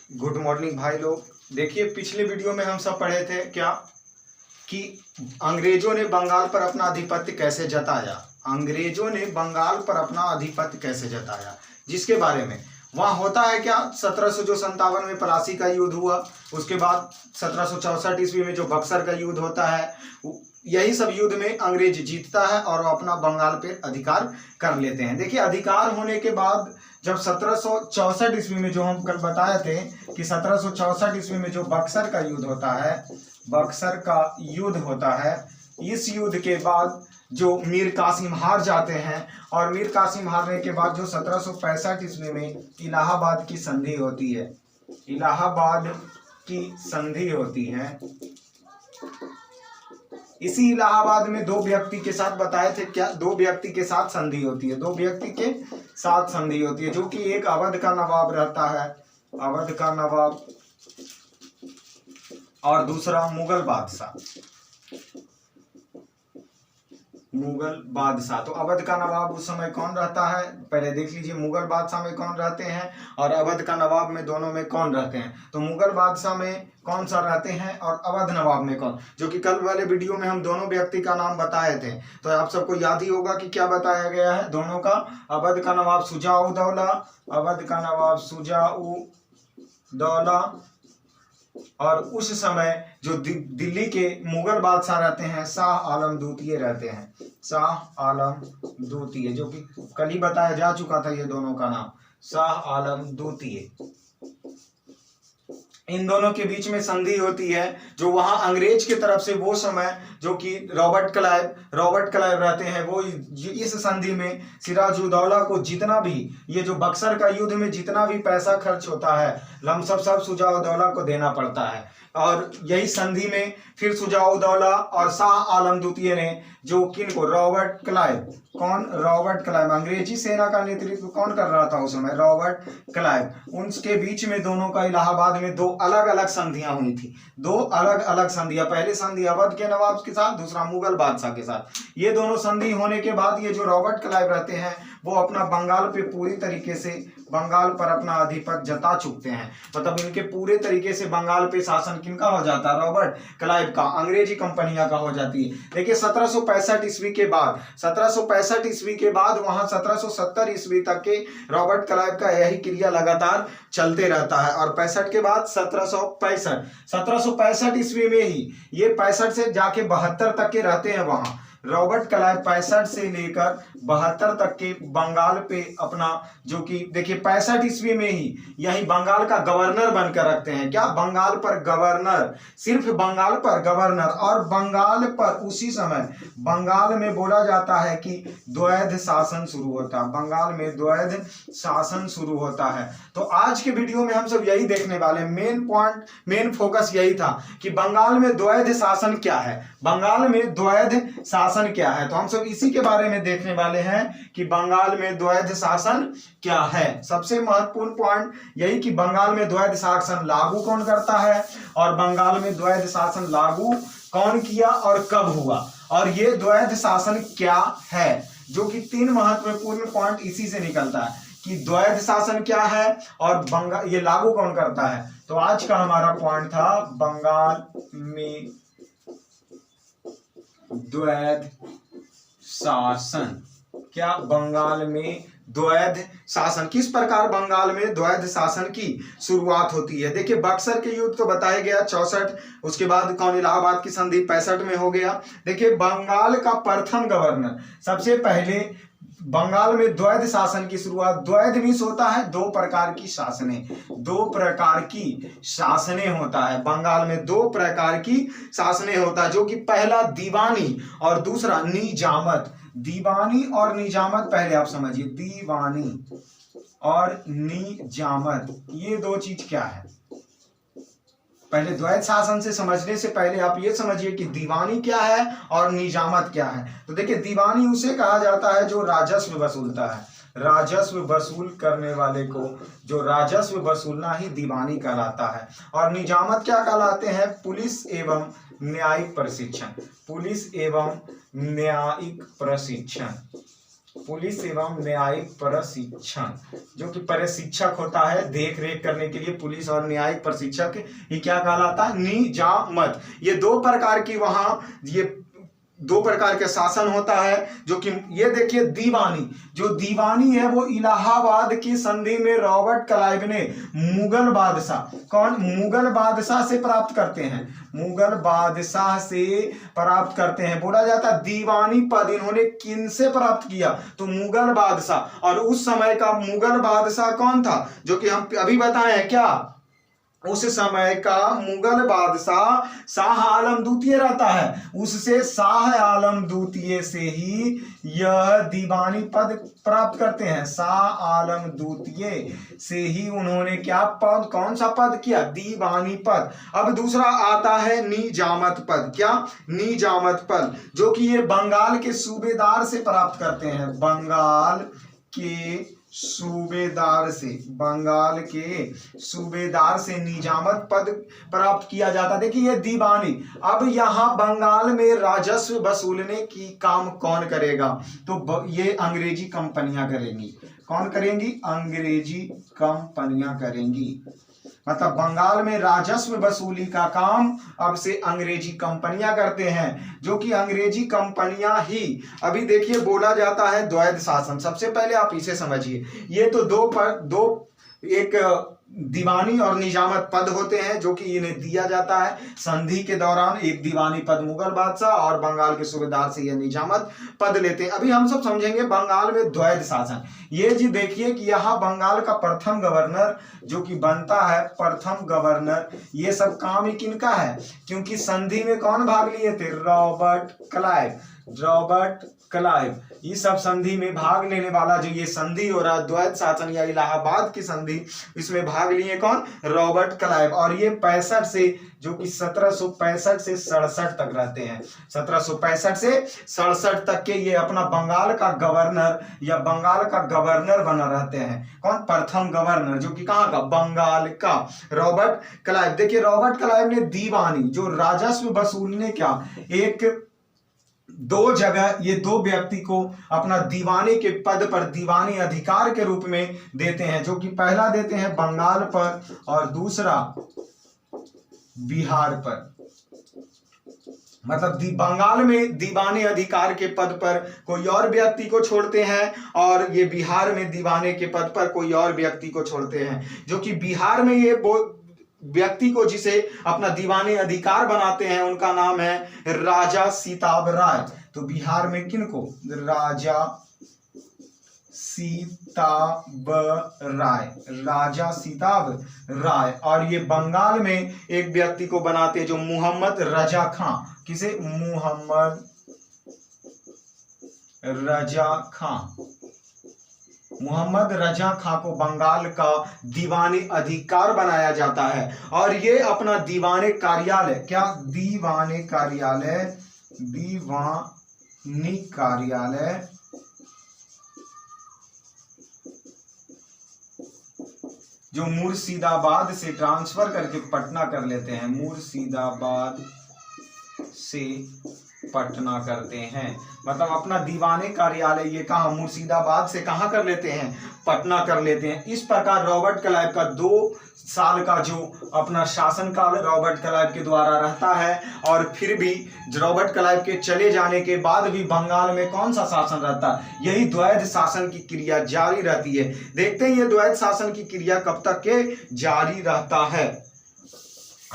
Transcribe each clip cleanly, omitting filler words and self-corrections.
Good morning भाई लोग। देखिए, पिछले वीडियो में हम सब पढ़े थे क्या कि अंग्रेजों ने बंगाल पर अपना आधिपत्य कैसे जताया। अंग्रेजों ने बंगाल पर अपना आधिपत्य कैसे जताया, जिसके बारे में वहाँ होता है क्या, 1757 में प्लासी का युद्ध हुआ। उसके बाद 1764 ईस्वी में जो बक्सर का युद्ध होता है, यही सब युद्ध में अंग्रेज जीतता है और वो अपना बंगाल पे अधिकार कर लेते हैं। देखिए, अधिकार होने के बाद जब 1764 ईस्वी में, जो हम कल बताए थे कि 1764 ईस्वी में जो बक्सर का युद्ध होता है, बक्सर का युद्ध होता है, इस युद्ध के बाद जो मीर कासिम हार जाते हैं और मीर कासिम हारने के बाद जो 1765 ईस्वी में इलाहाबाद की संधि होती है, इलाहाबाद की संधि होती है। इसी इलाहाबाद में दो व्यक्ति के साथ बताए थे क्या, दो व्यक्ति के साथ संधि होती है, दो व्यक्ति के साथ संधि होती है, जो कि एक अवध का नवाब रहता है, अवध का नवाब, और दूसरा मुगल बादशाह, मुगल बादशाह। तो अवध का नवाब उस समय कौन रहता है, पहले देख लीजिए मुगल बादशाह में कौन रहते हैं और अवध का नवाब में, दोनों में कौन रहते हैं। तो मुगल बादशाह में कौन सा रहते हैं और अवध नवाब में कौन, जो कि कल वाले वीडियो में हम दोनों व्यक्ति का नाम बताए थे। तो आप सबको याद ही होगा कि क्या बताया गया है दोनों का। अवध का नवाब शुजा-उद-दौला, अवध का नवाब शुजा-उद-दौला, और उस समय जो दिल्ली के मुगल बादशाह रहते हैं शाह आलम द्वितीय रहते हैं, शाह आलम द्वितीय, जो कि कल ही बताया जा चुका था ये दोनों का नाम, शाह आलम द्वितीय। इन दोनों के बीच में संधि होती है, जो वहां अंग्रेज की तरफ से वो समय जो कि रॉबर्ट क्लाइव रहते हैं, वो इस संधि में सिराजुद्दौला को जितना भी, ये जो बक्सर का युद्ध में जितना भी पैसा खर्च होता है, लमसम सब शुजा-उद-दौला को देना पड़ता है। और यही संधि में फिर शुजा-उद-दौला और शाह आलम द्वितीय ने जो किनको, रॉबर्ट क्लाइव, कौन, रॉबर्ट क्लाइव, अंग्रेजी सेना का नेतृत्व कौन कर रहा था उस समय, रॉबर्ट क्लाइव, उनके बीच में दोनों का इलाहाबाद में दो अलग अलग संधियां हुई थी, दो अलग अलग संधियां। पहली संधि अवध के नवाब के साथ, दूसरा मुगल बादशाह के साथ। ये दोनों संधि होने के बाद ये जो रॉबर्ट क्लाइव रहते हैं वो अपना बंगाल पे पूरी तरीके से, बंगाल पर अपना आधिपत्य जता चुकते हैं। मतलब इनके पूरे तरीके से बंगाल पे शासन किनका हो जाता है, रॉबर्ट क्लाइव का, अंग्रेजी कंपनियां का हो जाती है। देखिए 1765 ईस्वी के बाद, 1765 ईस्वी के बाद वहां 1770 ईस्वी तक के रॉबर्ट क्लाइव का यही क्रिया लगातार चलते रहता है। और 65 के बाद 1765 ईस्वी में ही ये 65 से जाके 72 तक के रहते हैं वहां। रॉबर्ट क्लाइव 65 से लेकर 72 तक के बंगाल पे अपना, जो कि देखिए 65 ईस्वी में ही यही बंगाल का गवर्नर बनकर रखते हैं। क्या, बंगाल पर गवर्नर, सिर्फ बंगाल पर गवर्नर। और बंगाल पर उसी समय बंगाल में बोला जाता है कि द्वैध शासन शुरू होता है, बंगाल में द्वैध शासन शुरू होता है। तो आज के वीडियो में हम सब यही देखने वाले, मेन पॉइंट, मेन फोकस यही था कि बंगाल में द्वैध शासन क्या है, बंगाल में द्वैध शासन क्या है। तो हम सब इसी के बारे में देखने वाले हैं कि बंगाल में द्वैध शासन क्या है। सबसे महत्वपूर्ण पॉइंट यही कि बंगाल में द्वैध शासन लागू कौन करता है और बंगाल में द्वैध शासन लागू कौन किया और कब हुआ, और ये द्वैध शासन क्या है, जो कि तीन महत्वपूर्ण पॉइंट इसी से निकलता है कि द्वैध शासन क्या है और बंगाल ये लागू कौन करता है। तो आज का हमारा पॉइंट था बंगाल में द्वैध शासन। क्या, बंगाल में द्वैध शासन, किस प्रकार बंगाल में द्वैध शासन की शुरुआत होती है। देखिए बक्सर के युद्ध तो बताया गया 64, उसके बाद कौन, इलाहाबाद की संधि 65 में हो गया। देखिए बंगाल का प्रथम गवर्नर, सबसे पहले बंगाल में द्वैध शासन की शुरुआत, द्वैध मीन्स होता है दो प्रकार की शासने, दो प्रकार की शासने होता है बंगाल में, दो प्रकार की शासने होता है, जो कि पहला दीवानी और दूसरा निजामत। दीवानी और निजामत पहले आप समझिए, दीवानी और निजामत, ये दो चीज क्या है। पहले द्वैध शासन से समझने से पहले आप ये समझिए कि दीवानी क्या है और निजामत क्या है। तो देखिए दीवानी उसे कहा जाता है जो राजस्व वसूलता है, राजस्व वसूल करने वाले को, जो राजस्व वसूलना ही दीवानी कहलाता है। और निजामत क्या कहलाते हैं, पुलिस एवं न्यायिक प्रशिक्षण, पुलिस एवं न्यायिक प्रशिक्षण। पुलिस एवं न्यायिक प्रशिक्षण, जो कि प्रशिक्षक होता है देख रेख करने के लिए, पुलिस और न्यायिक प्रशिक्षक, ये क्या कहलाता है? निजामत। ये दो प्रकार की वहां ये दो प्रकार के शासन होता है, जो कि ये देखिए दीवानी, जो दीवानी है वो इलाहाबाद की संधि में रॉबर्ट क्लाइव ने मुगल बादशाह, कौन? मुगल बादशाह से प्राप्त करते हैं, मुगल बादशाह से प्राप्त करते हैं। बोला जाता है दीवानी पद इन्होंने किन से प्राप्त किया? तो मुगल बादशाह। और उस समय का मुगल बादशाह कौन था? जो कि हम अभी बताए हैं, क्या उस समय का मुगल बादशाह शाह आलम द्वितीय रहता है, उससे शाह आलम द्वितीय से ही यह दीवानी पद प्राप्त करते हैं। शाह आलम द्वितीय से ही उन्होंने क्या पद, कौन सा पद किया? दीवानी पद। अब दूसरा आता है निजामत पद। क्या? निजामत पद, जो कि ये बंगाल के सूबेदार से प्राप्त करते हैं, बंगाल के सूबेदार से, बंगाल के सूबेदार से निजामत पद प्राप्त किया जाता। देखिए ये दीवानी। अब यहाँ बंगाल में राजस्व वसूलने की काम कौन करेगा? तो ये अंग्रेजी कंपनियां करेंगी। कौन करेंगी? अंग्रेजी कंपनियां करेंगी। मतलब बंगाल में राजस्व वसूली का काम अब से अंग्रेजी कंपनियां करते हैं, जो कि अंग्रेजी कंपनियां ही। अभी देखिए बोला जाता है द्वैध शासन। सबसे पहले आप इसे समझिए, ये तो दो एक दीवानी और निजामत पद होते हैं, जो कि इन्हें दिया जाता है संधि के दौरान। एक दीवानी पद मुगल बादशाह और बंगाल के सूबेदार से यह निजामत पद लेते हैं। अभी हम सब समझेंगे बंगाल में द्वैध शासन। ये जी देखिए कि यहाँ बंगाल का प्रथम गवर्नर जो कि बनता है, प्रथम गवर्नर, ये सब काम ही किनका है? क्योंकि संधि में कौन भाग लिए थे? Robert Clive. रॉबर्ट क्लाइव ये सब संधि में भाग लेने वाला, जो ये संधि हो रहा द्वैध शासन या इलाहाबाद की संधि, इसमें भाग लिए कौन? Robert Clive. और ये 65 से, जो कि 1765 से 67 तक रहते हैं, 1765 से 67 तक के ये अपना बंगाल का गवर्नर या बंगाल का गवर्नर बना रहते हैं। कौन? प्रथम गवर्नर, जो कि कहाँ का? बंगाल का, रॉबर्ट क्लाइव। देखिए रॉबर्ट क्लाइव ने दीवानी, जो राजस्व वसूलने क्या, एक दो जगह ये दो व्यक्ति को अपना दीवानी के पद पर दीवानी अधिकार के रूप में देते हैं, जो कि पहला देते हैं बंगाल पर और दूसरा बिहार पर। मतलब बंगाल में दीवानी अधिकार के पद पर कोई और व्यक्ति को छोड़ते हैं और ये बिहार में दीवाने के पद पर कोई और व्यक्ति को छोड़ते हैं। जो कि बिहार में ये व्यक्ति को जिसे अपना दीवानी अधिकार बनाते हैं उनका नाम है राजा सीताब राय। तो बिहार में किनको? राजा सीताब राय, राजा सीताब राय। और ये बंगाल में एक व्यक्ति को बनाते हैं जो मोहम्मद रजा खां। किसे? मोहम्मद रजा खां। मोहम्मद रजा खां को बंगाल का दीवानी अधिकार बनाया जाता है। और ये अपना दीवाने कार्यालय, क्या? दीवाने कार्यालय, दीवानी कार्यालय जो मुर्शिदाबाद से ट्रांसफर करके पटना कर लेते हैं, मुर्शिदाबाद से पटना करते हैं। मतलब अपना दीवाने कार्यालय ये कहाँ? मुर्शिदाबाद से कहाँ कर लेते हैं? पटना कर लेते हैं। इस प्रकार रॉबर्ट क्लाइव का 2 साल का जो अपना शासनकाल रॉबर्ट क्लाइव के द्वारा रहता है। और फिर भी रॉबर्ट क्लाइव के चले जाने के बाद भी बंगाल में कौन सा शासन रहता है? यही द्वैध शासन की क्रिया जारी रहती है। देखते हैं ये द्वैध शासन की क्रिया कब तक के जारी रहता है।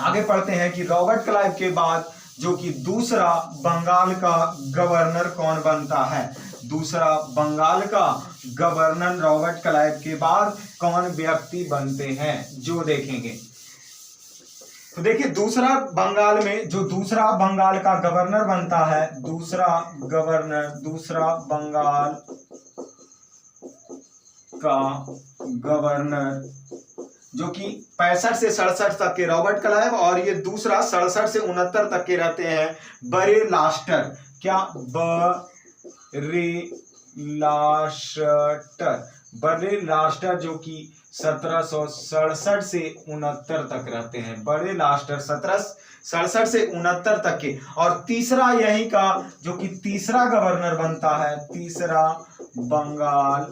आगे पढ़ते हैं कि रॉबर्ट क्लाइव के बाद जो कि दूसरा बंगाल का गवर्नर कौन बनता है? दूसरा बंगाल का गवर्नर रॉबर्ट क्लाइव के बाद कौन व्यक्ति बनते हैं, जो देखेंगे। तो देखिए दूसरा बंगाल में जो दूसरा बंगाल का गवर्नर बनता है, दूसरा बंगाल का गवर्नर जो कि 65 से 67 तक के रॉबर्ट क्लाइव, और ये दूसरा 67 से 69 तक के रहते हैं बरे लास्टर। क्या? बरे लास्टर, जो कि 1767 से 69 तक रहते हैं, बड़े लास्टर 1767 से 69 तक के। और तीसरा यही का जो कि तीसरा गवर्नर बनता है, तीसरा बंगाल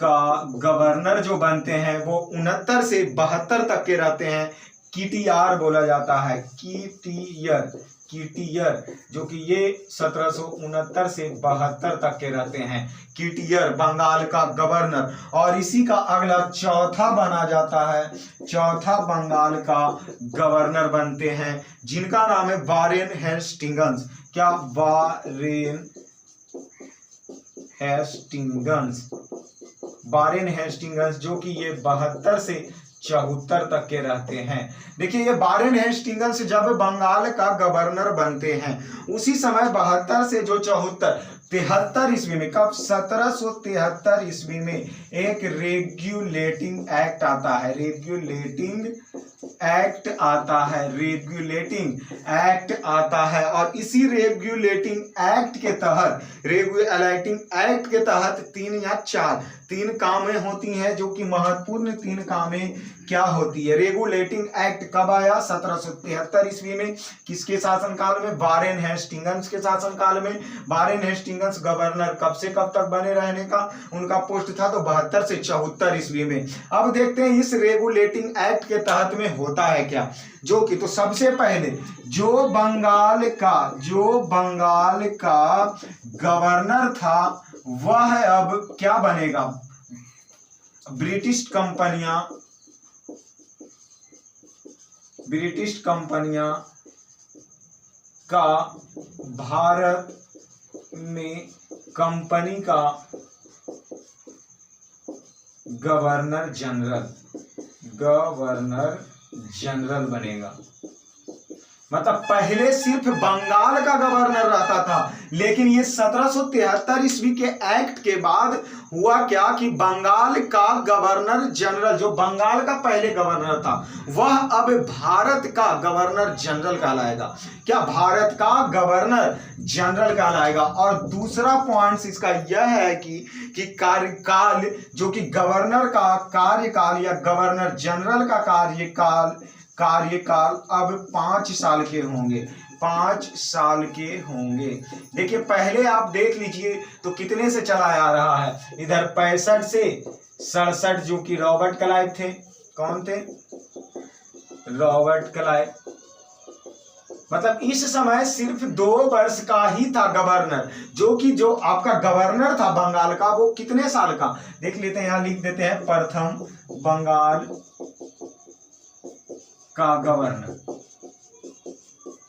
का गवर्नर जो बनते हैं वो 69 से 72 तक के रहते हैं, कीटियार बोला जाता है, कीटियर जो कि ये 1769 से 72 तक के रहते हैं, कीटियर बंगाल का गवर्नर। और इसी का अगला चौथा बना जाता है, चौथा बंगाल का गवर्नर बनते हैं जिनका नाम है वारेन हेस्टिंग्स। क्या? वारेन हेस्टिंग्स जो कि ये 72 से 74 तक के रहते हैं। देखिए ये वारेन हेस्टिंग्स जब बंगाल का गवर्नर बनते हैं उसी समय 72 से जो 73 ईस्वी में, कब? 1773 ईस्वी में एक रेगुलेटिंग एक्ट आता है, रेगुलेटिंग एक्ट आता है। और इसी रेगुलेटिंग एक्ट के तहत 3 या 4 कामें होती हैं जो कि महत्वपूर्ण 3 कामें क्या होती है। रेगुलेटिंग एक्ट कब आया? 1773 ईस्वी में। किसके शासनकाल में? वारेन हेस्टिंग्स के शासनकाल में। वारेन हेस्टिंग्स गवर्नर कब से कब तक बने रहने का उनका पोस्ट था? तो 72 से 74 ईस्वी में। अब देखते हैं इस रेगुलेटिंग एक्ट के तहत में होता है क्या, जो कि तो सबसे पहले जो बंगाल का गवर्नर था वह अब क्या बनेगा? ब्रिटिश कंपनियां का भारत में कंपनी का गवर्नर जनरल बनेगा। मतलब पहले सिर्फ बंगाल का गवर्नर रहता था, लेकिन ये 1773 ईस्वी के एक्ट के बाद हुआ क्या कि बंगाल का गवर्नर जनरल, जो बंगाल का पहले गवर्नर था, वह अब भारत का गवर्नर जनरल कहलाएगा। क्या? भारत का गवर्नर जनरल कहलाएगा। और दूसरा पॉइंट इसका यह है कि कार्यकाल, जो कि गवर्नर का कार्यकाल या गवर्नर जनरल का कार्यकाल अब 5 साल के होंगे, 5 साल के होंगे। देखिए पहले आप देख लीजिए तो कितने से चला आ रहा है, इधर 65 से 67 जो कि रॉबर्ट क्लाइव थे। कौन थे? Robert Clive. मतलब इस समय सिर्फ 2 वर्ष का ही था गवर्नर, जो आपका गवर्नर था बंगाल का वो कितने साल का देख लेते हैं, यहां लिख देते हैं, प्रथम बंगाल का गवर्नर।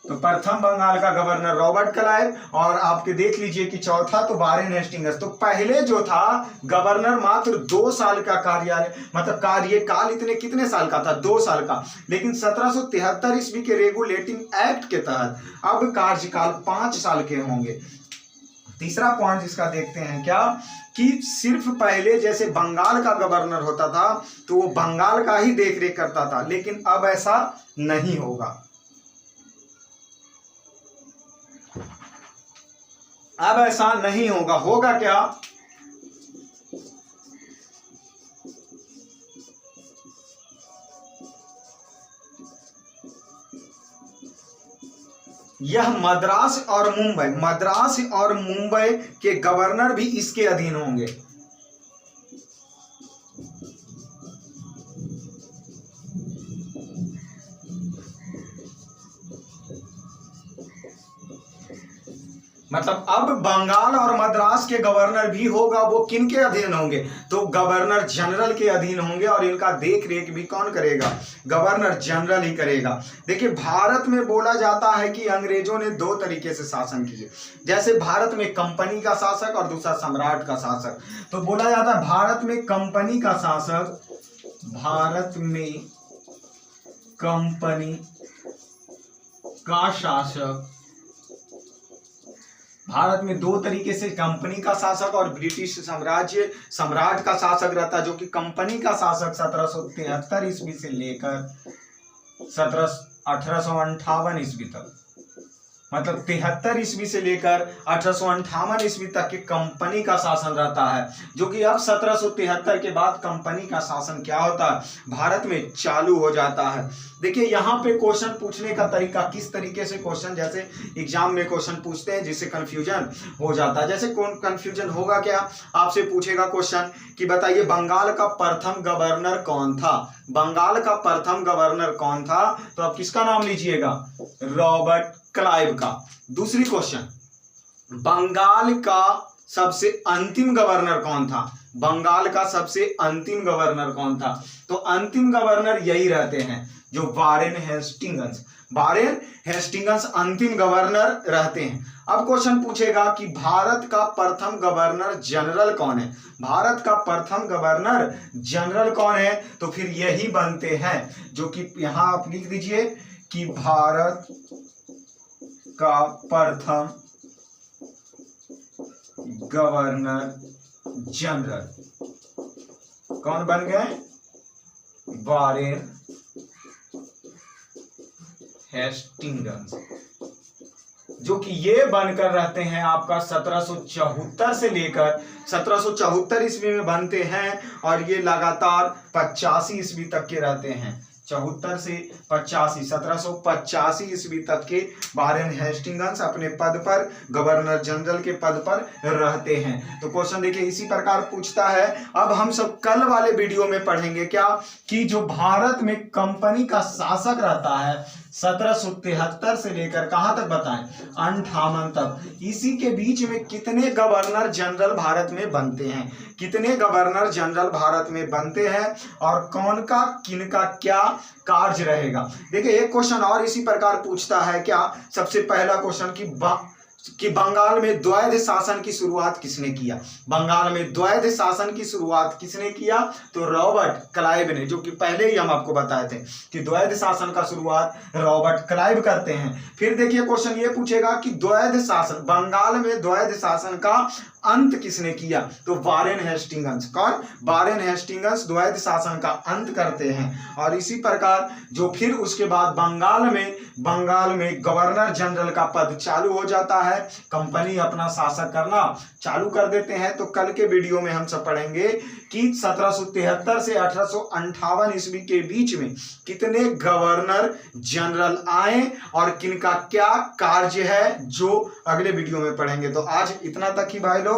तो प्रथम बंगाल का गवर्नर रॉबर्ट क्लाइव, और आपके देख लीजिए कि चौथा तो वारेन हेस्टिंग्स। तो पहले जो था गवर्नर मात्र 2 साल का मतलब कार्यकाल कितने साल का था? 2 साल का। लेकिन 1773 ईस्वी के रेगुलेटिंग एक्ट के तहत अब कार्यकाल 5 साल के होंगे। तीसरा पॉइंट इसका देखते हैं क्या, कि सिर्फ पहले जैसे बंगाल का गवर्नर होता था तो वो बंगाल का ही देखरेख करता था, लेकिन अब ऐसा नहीं होगा। अब ऐसा नहीं होगा। होगा क्या? यह मद्रास और मुंबई के गवर्नर भी इसके अधीन होंगे। मतलब अब बंगाल और मद्रास के गवर्नर भी होगा, वो किन के अधीन होंगे? तो गवर्नर जनरल के अधीन होंगे। और इनका देख रेख भी कौन करेगा? गवर्नर जनरल ही करेगा। देखिए भारत में बोला जाता है कि अंग्रेजों ने 2 तरीके से शासन किए, जैसे भारत में कंपनी का शासक और दूसरा सम्राट का शासक। तो बोला जाता है भारत में कंपनी का शासक, भारत में 2 तरीके से कंपनी का शासक और ब्रिटिश साम्राज्य सम्राट का शासक रहता, जो कि कंपनी का शासक 1773 ईस्वी से लेकर 1858 ईस्वी तक मतलब 73 ईस्वी से लेकर 1858 ईस्वी तक के कंपनी का शासन रहता है, जो कि अब 1773 के बाद कंपनी का शासन क्या होता है, भारत में चालू हो जाता है। देखिए यहाँ पे क्वेश्चन पूछने का तरीका किस तरीके से क्वेश्चन जैसे एग्जाम में क्वेश्चन पूछते हैं जिससे कंफ्यूजन हो जाता है। जैसे कौन कंफ्यूजन होगा क्या, आपसे पूछेगा क्वेश्चन कि बताइए बंगाल का प्रथम गवर्नर कौन था, बंगाल का प्रथम गवर्नर कौन था, तो आप किसका नाम लीजिएगा, रॉबर्ट क्लाइव का। दूसरी क्वेश्चन, बंगाल का सबसे अंतिम गवर्नर कौन था, बंगाल का सबसे अंतिम गवर्नर कौन था, तो अंतिम गवर्नर यही रहते हैं जो वारेन हेस्टिंग्स, वारेन हेस्टिंग्स अंतिम गवर्नर रहते हैं। अब क्वेश्चन पूछेगा कि भारत का प्रथम गवर्नर जनरल कौन है, भारत का प्रथम गवर्नर जनरल कौन है, तो फिर यही बनते हैं जो कि यहां आप लिख दीजिए कि भारत का प्रथम गवर्नर जनरल कौन बन गए, वारेन हेस्टिंग्स, जो कि ये बनकर रहते हैं आपका 1774 से लेकर 1774 ईस्वी में बनते हैं और ये लगातार 85 ईस्वी तक के रहते हैं, 74 से 85 1785 ईस्वी तक के वारेन हेस्टिंग्स अपने पद पर गवर्नर जनरल के पद पर रहते हैं। तो क्वेश्चन देखिए इसी प्रकार पूछता है। अब हम सब कल वाले वीडियो में पढ़ेंगे क्या कि जो भारत में कंपनी का शासक रहता है 1773 से लेकर कहां तक बताएं, 58 तक, इसी के बीच में कितने गवर्नर जनरल भारत में बनते हैं, कितने गवर्नर जनरल भारत में बनते हैं और कौन का किनका क्या कार्य रहेगा। देखिए एक क्वेश्चन और इसी प्रकार पूछता है क्या, सबसे पहला क्वेश्चन कि बंगाल में द्वैध शासन की शुरुआत किसने किया, बंगाल में द्वैध शासन की शुरुआत किसने किया, तो रॉबर्ट क्लाइव ने, जो कि पहले ही हम आपको बताए थे कि द्वैध शासन का शुरुआत रॉबर्ट क्लाइव करते हैं। फिर देखिए क्वेश्चन ये पूछेगा कि द्वैध शासन, बंगाल में द्वैध शासन का अंत किसने किया, तो वारेन हेस्टिंग्स, कौन, वारेन हेस्टिंग्स द्वैध शासन का अंत करते हैं। और इसी प्रकार जो फिर उसके बाद बंगाल में गवर्नर जनरल का पद चालू हो जाता है, कंपनी अपना शासन करना चालू कर देते हैं। तो कल के वीडियो में हम सब पढ़ेंगे कि 1773 से 1858 ईस्वी के बीच में कितने गवर्नर जनरल आए और किनका क्या कार्य है, जो अगले वीडियो में पढ़ेंगे। तो आज इतना तक ही भाई लोग।